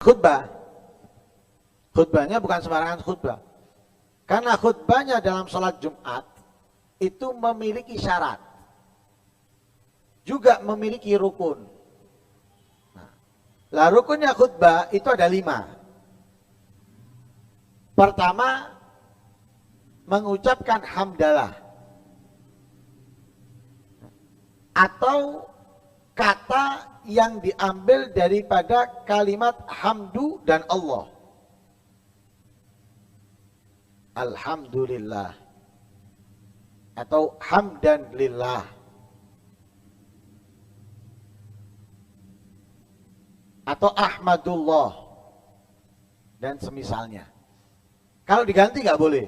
khutbah. Khutbahnya bukan sembarangan khutbah. Karena khutbahnya dalam sholat Jumat itu memiliki syarat. Juga memiliki rukun. Lah rukunnya khutbah itu ada 5. Pertama, mengucapkan hamdalah. Atau kata yang diambil daripada kalimat hamdu dan Allah. Alhamdulillah. Atau hamdan lillah. Atau ahmadullah. Dan semisalnya. Kalau diganti nggak boleh.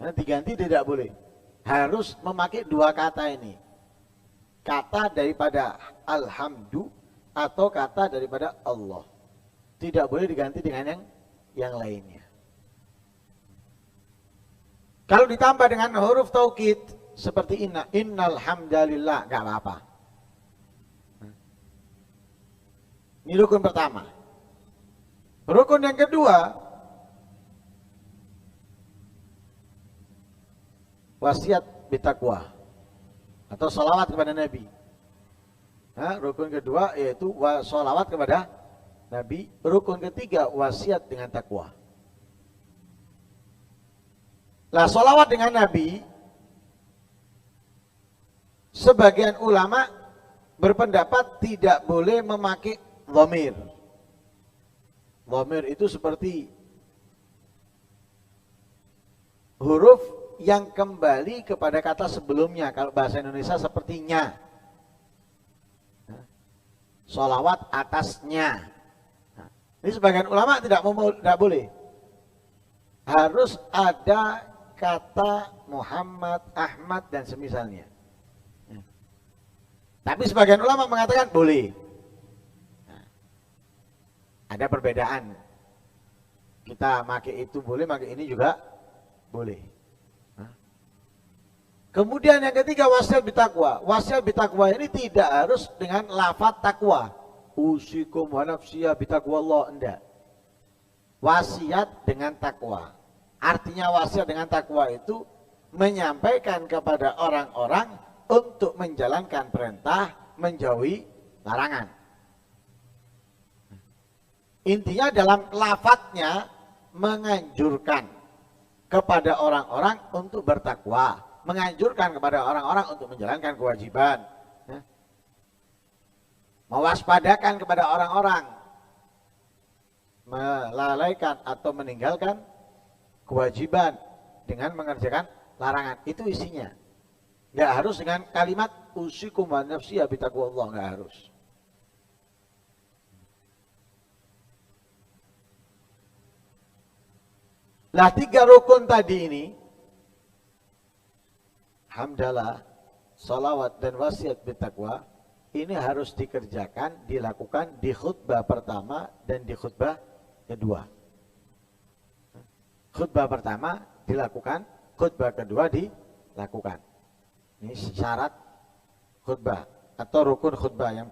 Nah, diganti tidak boleh. Harus memakai 2 kata ini. Kata daripada alhamdu atau kata daripada Allah. Tidak boleh diganti dengan yang lainnya. Kalau ditambah dengan huruf taukid seperti innal hamdalillah, nggak apa-apa. Ini rukun pertama. Rukun yang kedua, wasiat bitakwa atau salawat kepada Nabi. Nah, rukun kedua yaitu salawat kepada Nabi. Rukun ketiga wasiat dengan takwa. Lah salawat dengan Nabi, sebagian ulama berpendapat tidak boleh memakai dhamir. Dhamir itu seperti huruf yang kembali kepada kata sebelumnya. Kalau bahasa Indonesia sepertinya. Sholawat atasnya. Ini sebagian ulama tidak boleh. Harus ada kata Muhammad, Ahmad dan semisalnya. Tapi sebagian ulama mengatakan boleh. Ada perbedaan. Kita pakai itu boleh, pakai ini juga boleh. Kemudian yang ketiga wasiat bitakwa. Wasiat bitakwa ini tidak harus dengan lafaz takwa. Usikum wa nafsiyya bitakwa Allah, enggak. Wasiat dengan takwa. Artinya wasiat dengan takwa itu menyampaikan kepada orang-orang untuk menjalankan perintah, menjauhi larangan. Intinya dalam lafadznya menganjurkan kepada orang-orang untuk bertakwa. Menganjurkan kepada orang-orang untuk menjalankan kewajiban. Mewaspadakan kepada orang-orang. Melalaikan atau meninggalkan kewajiban dengan mengerjakan larangan. Itu isinya. Nggak harus dengan kalimat usikum wa nafsiyya bitaqwallah, nggak harus. Lah 3 rukun tadi ini, hamdalah, salawat dan wasiat bitakwa, ini harus dikerjakan, dilakukan di khutbah pertama dan di khutbah kedua. Khutbah pertama dilakukan, khutbah kedua dilakukan. Ini syarat khutbah atau rukun khutbah yang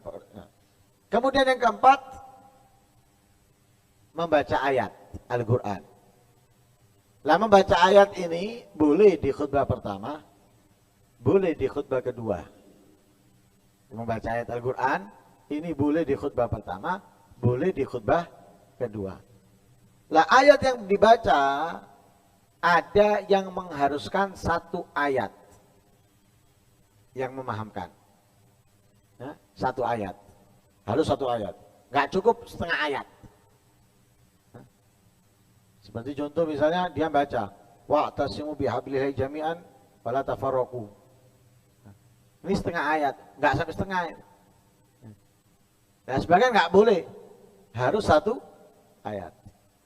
kemudian yang keempat, membaca ayat Al-Quran. Lah membaca ayat ini boleh di khutbah pertama, boleh di khutbah kedua. Membaca ayat Al-Quran ini boleh di khutbah pertama, boleh di khutbah kedua. Lah ayat yang dibaca ada yang mengharuskan 1 ayat yang memahamkan. Nah, 1 ayat. Harus 1 ayat. Nggak cukup setengah ayat. Seperti contoh misalnya dia baca wa'tasimu bihablillahi jami'an wala tafarraqu. Ini setengah ayat, nggak sampai setengah ayat. Nah, sebagian nggak boleh, harus 1 ayat.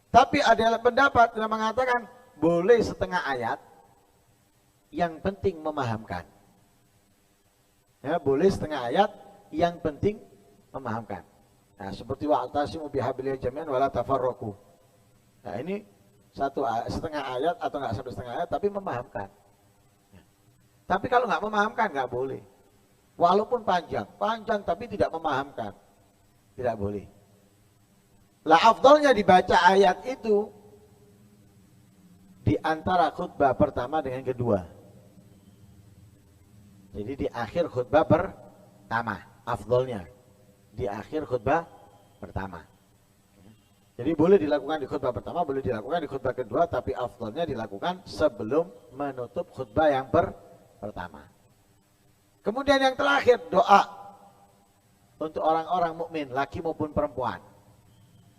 Tapi ada pendapat yang mengatakan boleh setengah ayat, yang penting memahamkan. Ya, boleh setengah ayat, yang penting memahamkan. Nah, seperti wa'tasimu bihablillahi jami'an wala tafarraqu. Nah, ini setengah ayat atau nggak sampai setengah ayat, tapi memahamkan. Tapi kalau nggak memahamkan nggak boleh. Walaupun panjang tapi tidak memahamkan, tidak boleh. Lah afdalnya dibaca ayat itu di antara khutbah pertama dengan kedua. Jadi di akhir khutbah pertama, afdalnya di akhir khutbah pertama. Jadi boleh dilakukan di khutbah pertama, boleh dilakukan di khutbah kedua, tapi afdalnya dilakukan sebelum menutup khutbah yang pertama. Kemudian yang terakhir, doa untuk orang-orang mukmin, laki maupun perempuan.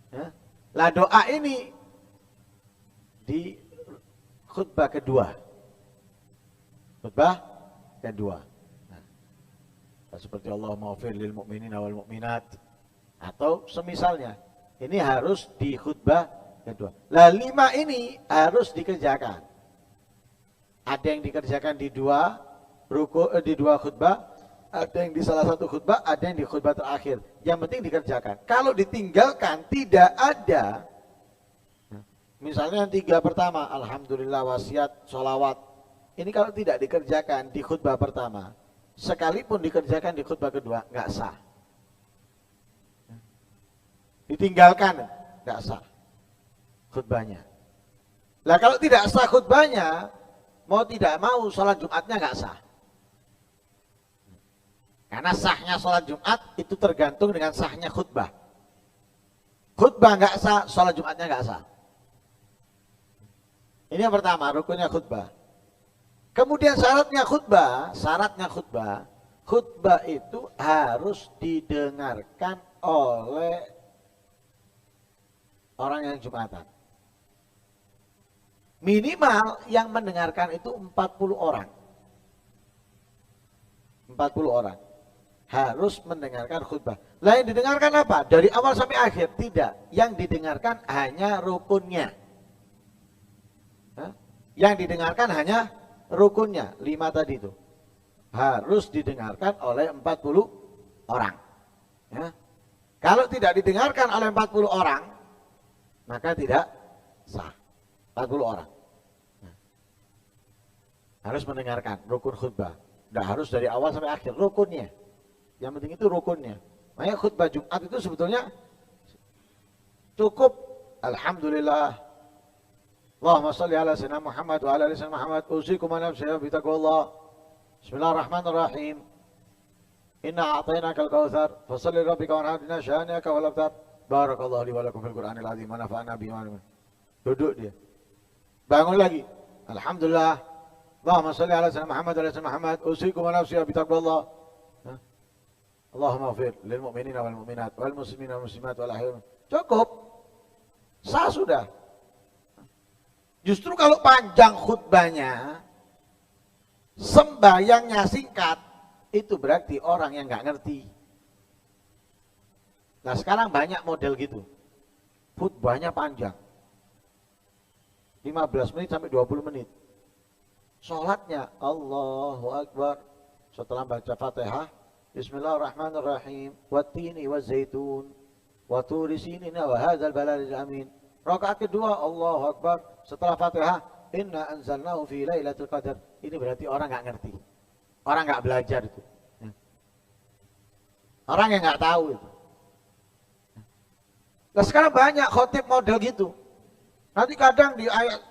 Ya. Lah doa ini di khutbah kedua. Khutbah kedua. Nah, seperti Allahumma ghfir lil mu'minina wal mu'minat atau semisalnya. Ini harus di khutbah kedua. Lah 5 ini harus dikerjakan. Ada yang dikerjakan di dua khutbah, ada yang di salah satu khutbah, ada yang di khutbah terakhir. Yang penting dikerjakan. Kalau ditinggalkan tidak ada. Misalnya yang 3 pertama, alhamdulillah, wasiat, sholawat. Ini kalau tidak dikerjakan di khutbah pertama, sekalipun dikerjakan di khutbah kedua, nggak sah. Ditinggalkan, nggak sah khutbahnya. Lah kalau tidak sah khutbahnya, mau tidak mau sholat Jumatnya nggak sah. Karena sahnya sholat Jumat itu tergantung dengan sahnya khutbah. Khutbah nggak sah, sholat Jumatnya nggak sah. Ini yang pertama, rukunnya khutbah. Kemudian syaratnya khutbah itu harus didengarkan oleh orang yang Jumatan. Minimal yang mendengarkan itu 40 orang. 40 orang. Harus mendengarkan khutbah. Lah yang didengarkan apa? Dari awal sampai akhir? Tidak. Yang didengarkan hanya rukunnya. Yang didengarkan hanya rukunnya. 5 tadi itu. Harus didengarkan oleh 40 orang. Ya. Kalau tidak didengarkan oleh 40 orang, maka tidak sah. 40 orang. Nah, harus mendengarkan rukun khutbah. Tidak harus dari awal sampai akhir, rukunnya. Yang penting itu rukunnya. Makanya khutbah Jumat itu sebetulnya cukup. Alhamdulillah. Allahumma salli ala sayyidina Muhammad wa ala ali sayyidina Muhammad. Usikum wa nafsi bi taqwallah. Bismillahirrahmanirrahim. Inna a'tainakal kautsar, fashalli rabbika wanhar, syani'aka wal abtar. Barakallahu li wa lakum fil Qur'anil azim wa nafa'ana bihi wa duduk dia. Bangun lagi. Alhamdulillah. Allahumma salli ala sayyidina Muhammad wa ala sayyidina Muhammad. Usikum wa nafsi bi taqwallah. Allahumma ghfir lil mu'minina wal mu'minat wal muslimina wal muslimat wal ahya. Cukup. Sah sudah. Justru kalau panjang khutbahnya, sembahyangnya singkat, itu berarti orang yang nggak ngerti. Nah sekarang banyak model gitu. Khutbahnya panjang. 15 menit sampai 20 menit. Sholatnya Allahu Akbar. Setelah baca Fatihah, Bismillahirrahmanirrahim. Wattini wa zaitun. Wa turi sinina wa hadzal baladil amin. Rakaat kedua Allahu Akbar. Setelah Fatihah, Inna anzalnahu fi lailatul qadar. Ini berarti orang nggak ngerti. Orang nggak belajar itu. Orang yang nggak tahu itu. Nah sekarang banyak khotib model gitu. Nanti kadang di ayat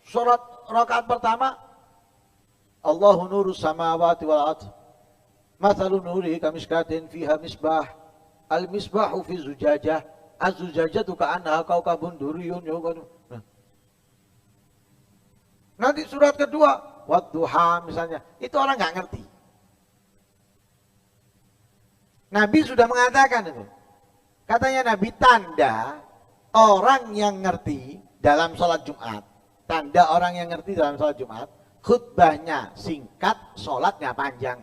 surat rakaat pertama, Allahu nurus samawati wal ardh. Mathalu nurihi kamishkatin fiha misbah. Al misbahu fi zujajah. Az-zujajatu ka'annaha kaukabun duriyun. Nanti surat kedua, wadduha misalnya, itu orang nggak ngerti. Nabi sudah mengatakan itu. Katanya Nabi, tanda orang yang ngerti dalam sholat Jumat, tanda orang yang ngerti dalam sholat Jumat, khutbahnya singkat, sholatnya panjang.